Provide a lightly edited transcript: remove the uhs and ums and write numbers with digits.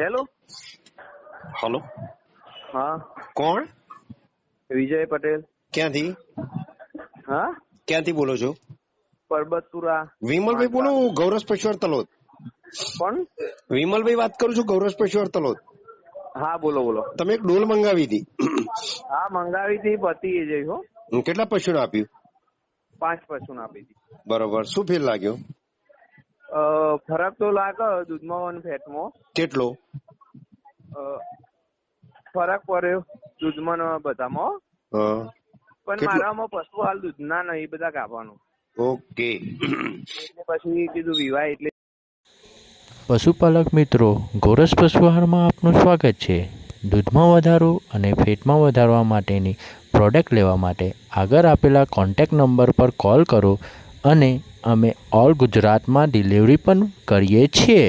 Hello. Hello, હા, કોણ? વિજય પટેલ. ક્યાંથી? હા, ક્યાંથી બોલો છો? પરબતપુરા. વિમલભાઈ બોલો, હું ગૌરવ પેશ્વર તલોદ. કોણ? વિમલભાઈ વાત કરું છું, ગૌરવ પેશ્વર તલોદ. હા, બોલો બોલો. તમે એક ડોલ મંગાવી હતી. હા, મંગાવી હતી, પતી એ જઈ હો. કેટલા પશુને આપ્યું? 5 પશુને આપી હતી. બરોબર, શું ફેર લાગ્યો? ફરક તો લાગે દૂધમાં અને ફેટમાં. કેટલો ફરક પડ્યો દૂધમાં ને બધામાં. હા, પણ કેટલો? મારામાં પશુ હાલ દૂધના નહીં, બધા ગાવાનું. ઓકે. એટલે પછી કીધું વિવાહ એટલે. પશુપાલક મિત્રો, ગોરસ પશુ આહારમાં આપનું સ્વાગત છે. દૂધમાં વધારો અને ફેટમાં વધારવા માટેની પ્રોડક્ટ લેવા માટે આગળ આપેલા કોન્ટેક્ટ નંબર પર કોલ કરો અને અમે ઓલ ગુજરાતમાં ડિલિવરી પણ કરીએ છીએ.